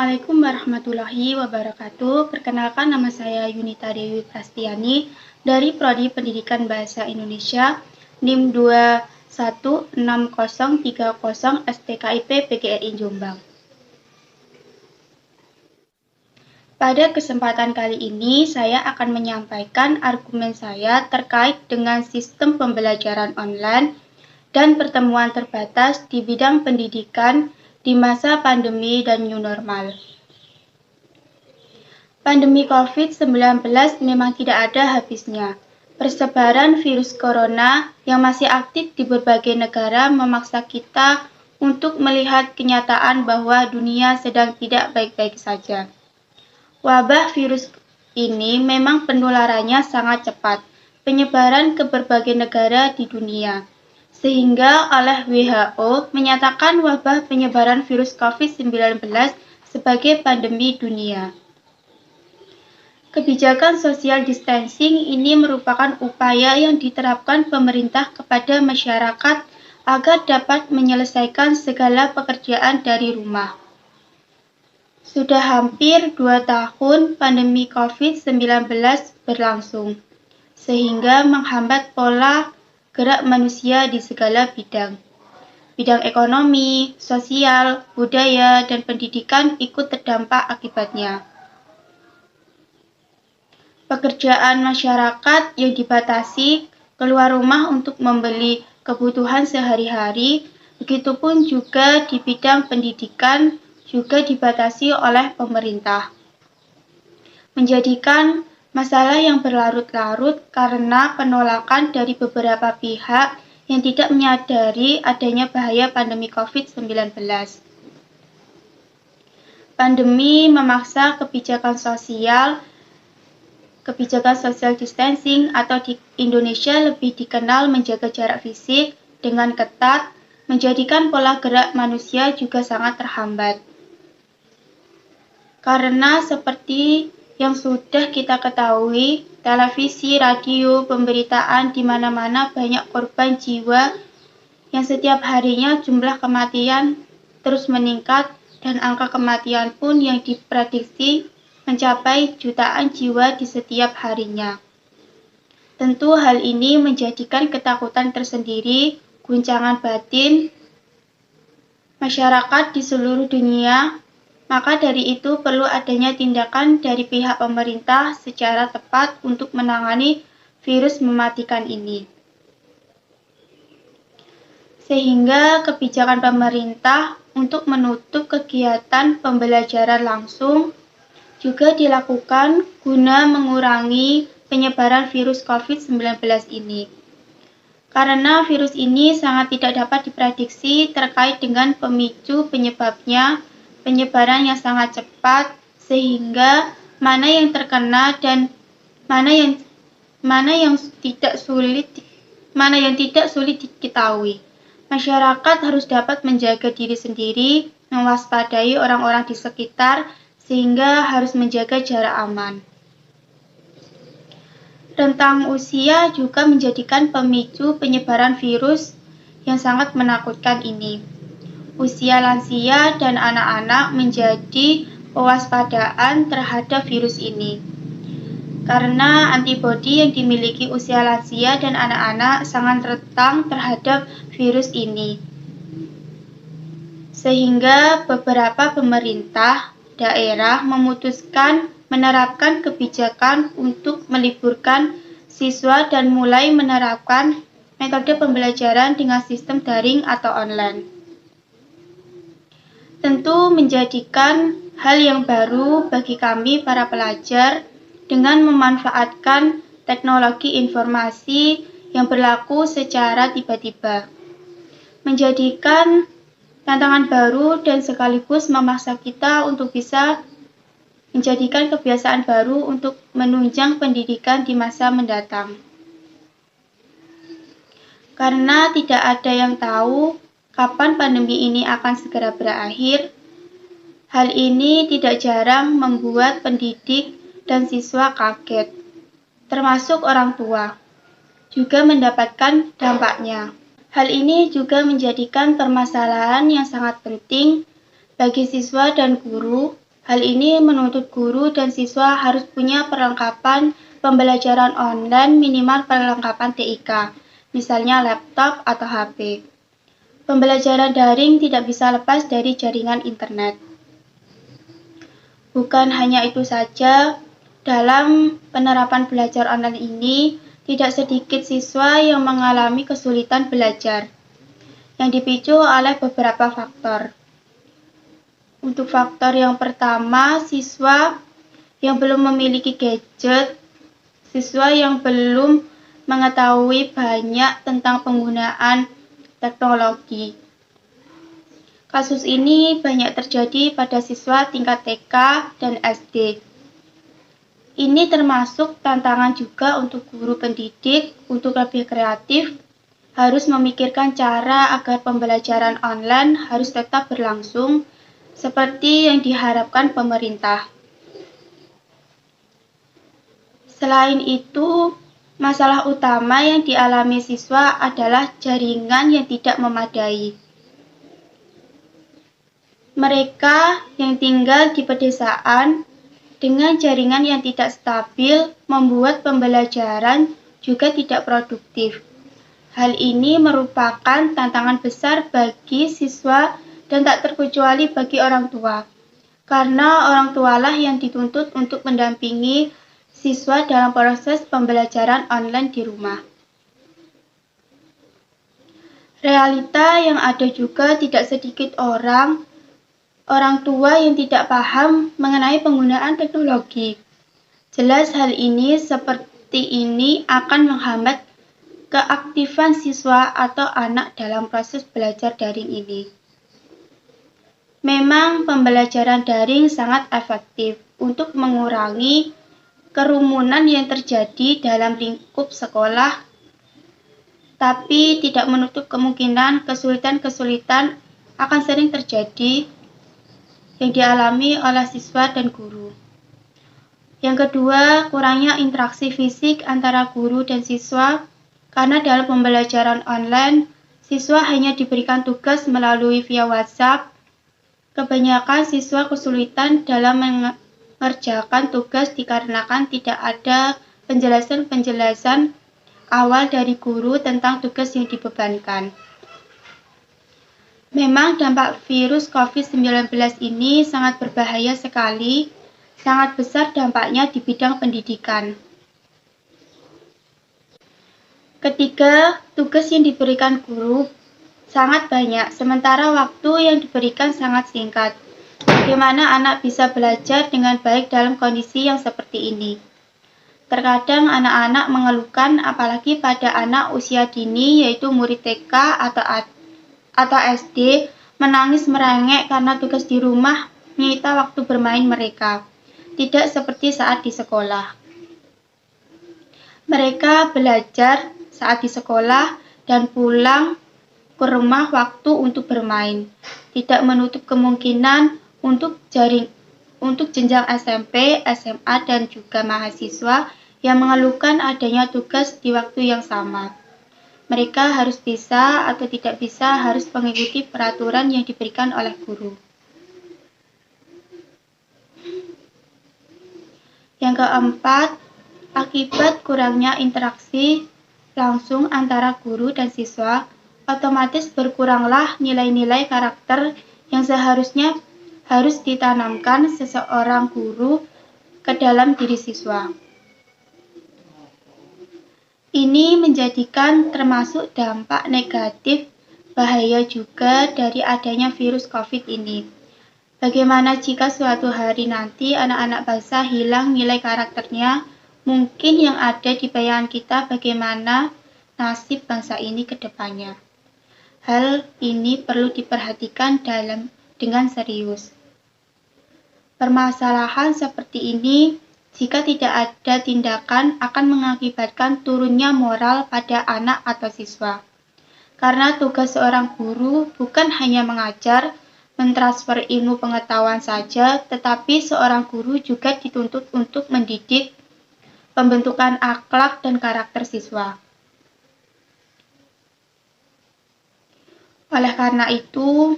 Assalamualaikum warahmatullahi wabarakatuh. Perkenalkan, nama saya Yunita Dewi Prastiani dari Prodi Pendidikan Bahasa Indonesia NIM 216030 STKIP PGRI Jombang. Pada kesempatan kali ini, saya akan menyampaikan argumen saya terkait dengan sistem pembelajaran online dan pertemuan terbatas di bidang pendidikan di masa pandemi dan new normal. Pandemi COVID-19 memang tidak ada habisnya. Persebaran virus corona yang masih aktif di berbagai negara memaksa kita untuk melihat kenyataan bahwa dunia sedang tidak baik-baik saja. Wabah virus ini memang penularannya sangat cepat, penyebaran ke berbagai negara di dunia, sehingga oleh WHO menyatakan wabah penyebaran virus COVID-19 sebagai pandemi dunia. Kebijakan social distancing ini merupakan upaya yang diterapkan pemerintah kepada masyarakat agar dapat menyelesaikan segala pekerjaan dari rumah. Sudah hampir 2 tahun pandemi COVID-19 berlangsung, sehingga menghambat pola gerak manusia di segala bidang. Bidang ekonomi, sosial, budaya, dan pendidikan ikut terdampak akibatnya. Pekerjaan masyarakat yang dibatasi, keluar rumah untuk membeli kebutuhan sehari-hari, begitupun juga di bidang pendidikan juga dibatasi oleh pemerintah, menjadikan masalah yang berlarut-larut karena penolakan dari beberapa pihak yang tidak menyadari adanya bahaya pandemi COVID-19. Pandemi memaksa kebijakan social distancing atau di Indonesia lebih dikenal menjaga jarak fisik dengan ketat, menjadikan pola gerak manusia juga sangat terhambat. Karena seperti yang sudah kita ketahui, televisi, radio, pemberitaan di mana-mana banyak korban jiwa yang setiap harinya jumlah kematian terus meningkat dan angka kematian pun yang diprediksi mencapai jutaan jiwa di setiap harinya. Tentu hal ini menjadikan ketakutan tersendiri, guncangan batin masyarakat di seluruh dunia. Maka dari itu perlu adanya tindakan dari pihak pemerintah secara tepat untuk menangani virus mematikan ini. Sehingga kebijakan pemerintah untuk menutup kegiatan pembelajaran langsung juga dilakukan guna mengurangi penyebaran virus COVID-19 ini. Karena virus ini sangat tidak dapat diprediksi terkait dengan pemicu penyebabnya, penyebaran yang sangat cepat, sehingga mana yang terkena dan mana yang tidak sulit diketahui. Masyarakat harus dapat menjaga diri sendiri, mewaspadai orang-orang di sekitar, sehingga harus menjaga jarak aman. Rentang usia juga menjadikan pemicu penyebaran virus yang sangat menakutkan ini. Usia lansia dan anak-anak menjadi pewaspadaan terhadap virus ini. Karena antibodi yang dimiliki usia lansia dan anak-anak sangat rentan terhadap virus ini. Sehingga beberapa pemerintah daerah memutuskan menerapkan kebijakan untuk meliburkan siswa dan mulai menerapkan metode pembelajaran dengan sistem daring atau online. Tentu menjadikan hal yang baru bagi kami para pelajar dengan memanfaatkan teknologi informasi yang berlaku secara tiba-tiba. Menjadikan tantangan baru dan sekaligus memaksa kita untuk bisa menjadikan kebiasaan baru untuk menunjang pendidikan di masa mendatang. Karena tidak ada yang tahu kapan pandemi ini akan segera berakhir, hal ini tidak jarang membuat pendidik dan siswa kaget, termasuk orang tua, juga mendapatkan dampaknya. Hal ini juga menjadikan permasalahan yang sangat penting bagi siswa dan guru Hal ini menuntut guru dan siswa harus punya perlengkapan pembelajaran online minimal perlengkapan TIK, misalnya laptop atau HP. Pembelajaran daring tidak bisa lepas dari jaringan internet. Bukan hanya itu saja, dalam penerapan belajar online ini, tidak sedikit siswa yang mengalami kesulitan belajar, yang dipicu oleh beberapa faktor. Untuk faktor yang pertama, siswa yang belum memiliki gadget, siswa yang belum mengetahui banyak tentang penggunaan teknologi. Kasus ini banyak terjadi pada siswa tingkat TK dan SD. Ini termasuk tantangan juga untuk guru pendidik untuk lebih kreatif, harus memikirkan cara agar pembelajaran online harus tetap berlangsung seperti yang diharapkan pemerintah. Selain itu, masalah utama yang dialami siswa adalah jaringan yang tidak memadai. Mereka yang tinggal di pedesaan dengan jaringan yang tidak stabil membuat pembelajaran juga tidak produktif. Hal ini merupakan tantangan besar bagi siswa dan tak terkecuali bagi orang tua, karena orang tualah yang dituntut untuk mendampingi siswa dalam proses pembelajaran online di rumah. Realita yang ada juga tidak sedikit orang tua yang tidak paham mengenai penggunaan teknologi. Jelas hal ini seperti ini akan menghambat keaktifan siswa atau anak dalam proses belajar daring ini. Memang pembelajaran daring sangat efektif untuk mengurangi kerumunan yang terjadi dalam lingkup sekolah, tapi tidak menutup kemungkinan kesulitan-kesulitan akan sering terjadi yang dialami oleh siswa dan guru. Yang kedua, kurangnya interaksi fisik antara guru dan siswa, karena dalam pembelajaran online, siswa hanya diberikan tugas melalui via WhatsApp. Kebanyakan siswa kesulitan dalam mengerjakan tugas dikarenakan tidak ada penjelasan-penjelasan awal dari guru tentang tugas yang dibebankan. Memang dampak virus COVID-19 ini sangat berbahaya sekali, sangat besar dampaknya di bidang pendidikan. Ketiga, tugas yang diberikan guru sangat banyak, sementara waktu yang diberikan sangat singkat. Bagaimana anak bisa belajar dengan baik dalam kondisi yang seperti ini? Terkadang anak-anak mengeluhkan, apalagi pada anak usia dini, yaitu murid TK atau SD, menangis merengek karena tugas di rumah menyita waktu bermain mereka, tidak seperti saat di sekolah. Mereka belajar saat di sekolah dan pulang ke rumah waktu untuk bermain, tidak menutup kemungkinan untuk jenjang SMP, SMA, dan juga mahasiswa yang mengeluhkan adanya tugas di waktu yang sama. Mereka harus bisa atau tidak bisa harus mengikuti peraturan yang diberikan oleh guru. Yang keempat, akibat kurangnya interaksi langsung antara guru dan siswa, otomatis berkuranglah nilai-nilai karakter yang seharusnya harus ditanamkan seseorang guru ke dalam diri siswa. Ini menjadikan termasuk dampak negatif bahaya juga dari adanya virus COVID ini. Bagaimana jika suatu hari nanti anak-anak bangsa hilang nilai karakternya? Mungkin yang ada di bayangan kita bagaimana nasib bangsa ini ke depannya. Hal ini perlu diperhatikan dengan serius. Permasalahan seperti ini, jika tidak ada tindakan, akan mengakibatkan turunnya moral pada anak atau siswa. Karena tugas seorang guru bukan hanya mengajar, mentransfer ilmu pengetahuan saja, tetapi seorang guru juga dituntut untuk mendidik pembentukan akhlak dan karakter siswa. Oleh karena itu,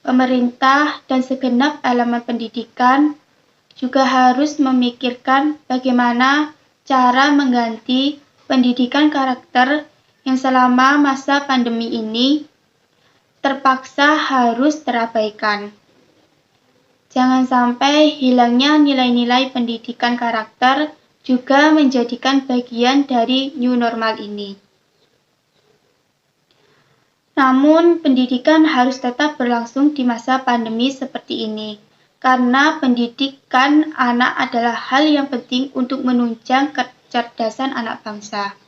pemerintah dan segenap elemen pendidikan juga harus memikirkan bagaimana cara mengganti pendidikan karakter yang selama masa pandemi ini terpaksa harus terabaikan. Jangan sampai hilangnya nilai-nilai pendidikan karakter juga menjadikan bagian dari new normal ini. Namun, pendidikan harus tetap berlangsung di masa pandemi seperti ini, karena pendidikan anak adalah hal yang penting untuk menunjang kecerdasan anak bangsa.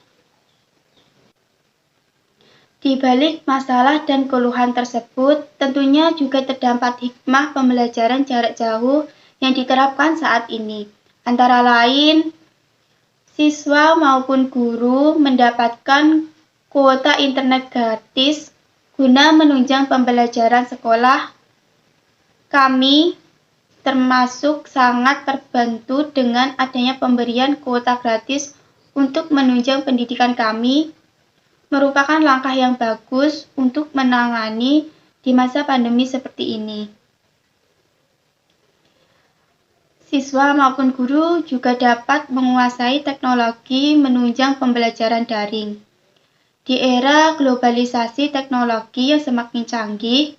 Di balik masalah dan keluhan tersebut, tentunya juga terdapat hikmah pembelajaran jarak jauh yang diterapkan saat ini. Antara lain, siswa maupun guru mendapatkan kuota internet gratis guna menunjang pembelajaran sekolah. Kami termasuk sangat terbantu dengan adanya pemberian kuota gratis untuk menunjang pendidikan kami. Merupakan langkah yang bagus untuk menangani di masa pandemi seperti ini. Siswa maupun guru juga dapat menguasai teknologi menunjang pembelajaran daring. Di era globalisasi teknologi yang semakin canggih,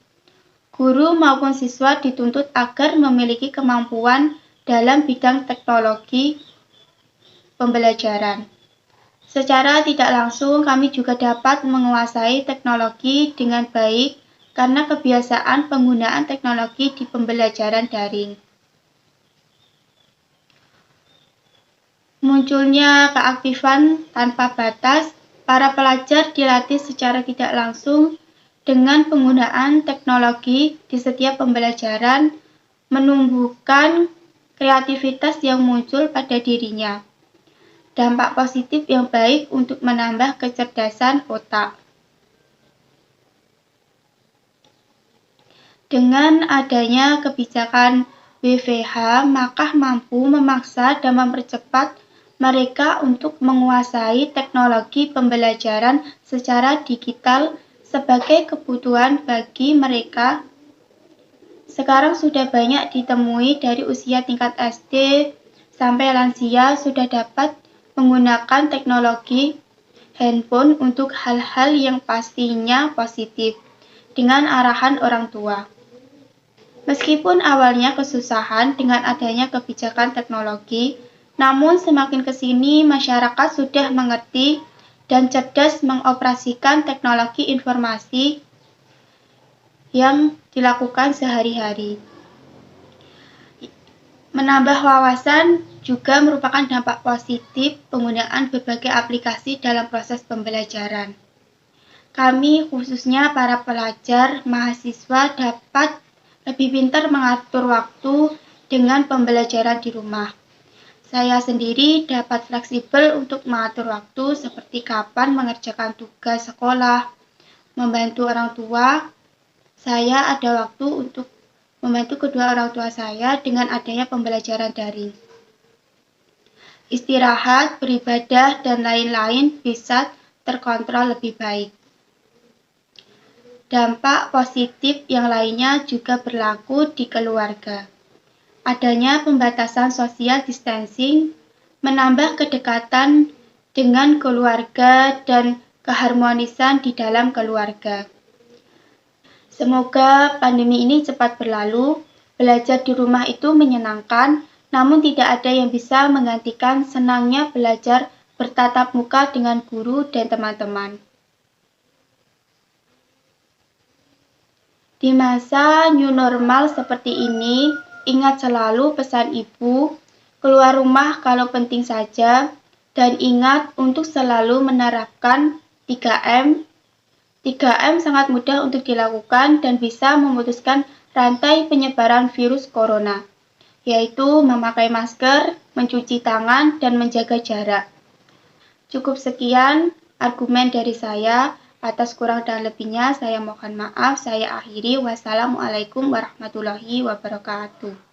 guru maupun siswa dituntut agar memiliki kemampuan dalam bidang teknologi pembelajaran. Secara tidak langsung, kami juga dapat menguasai teknologi dengan baik karena kebiasaan penggunaan teknologi di pembelajaran daring. Munculnya keaktifan tanpa batas, para pelajar dilatih secara tidak langsung dengan penggunaan teknologi di setiap pembelajaran, menumbuhkan kreativitas yang muncul pada dirinya. Dampak positif yang baik untuk menambah kecerdasan otak. Dengan adanya kebijakan WFH, maka mampu memaksa dan mempercepat mereka untuk menguasai teknologi pembelajaran secara digital sebagai kebutuhan bagi mereka. Sekarang sudah banyak ditemui dari usia tingkat SD sampai lansia sudah dapat menggunakan teknologi handphone untuk hal-hal yang pastinya positif dengan arahan orang tua. Meskipun awalnya kesusahan dengan adanya kebijakan teknologi, namun semakin ke sini masyarakat sudah mengerti dan cerdas mengoperasikan teknologi informasi yang dilakukan sehari-hari. Menambah wawasan juga merupakan dampak positif penggunaan berbagai aplikasi dalam proses pembelajaran. Kami, khususnya para pelajar, mahasiswa, dapat lebih pintar mengatur waktu dengan pembelajaran di rumah. Saya sendiri dapat fleksibel untuk mengatur waktu seperti kapan mengerjakan tugas sekolah, membantu orang tua. Saya ada waktu untuk membantu kedua orang tua saya dengan adanya pembelajaran daring. Istirahat, beribadah, dan lain-lain bisa terkontrol lebih baik. Dampak positif yang lainnya juga berlaku di keluarga. Adanya pembatasan social distancing menambah kedekatan dengan keluarga dan keharmonisan di dalam keluarga. Semoga pandemi ini cepat berlalu. Belajar di rumah itu menyenangkan, namun tidak ada yang bisa menggantikan senangnya belajar bertatap muka dengan guru dan teman-teman. Di masa new normal seperti ini, ingat selalu pesan ibu, keluar rumah kalau penting saja, dan ingat untuk selalu menerapkan 3M. 3M sangat mudah untuk dilakukan dan bisa memutuskan rantai penyebaran virus corona, yaitu memakai masker, mencuci tangan, dan menjaga jarak. Cukup sekian argumen dari saya. Atas kurang dan lebihnya saya mohon maaf. Saya akhiri. Wassalamualaikum warahmatullahi wabarakatuh.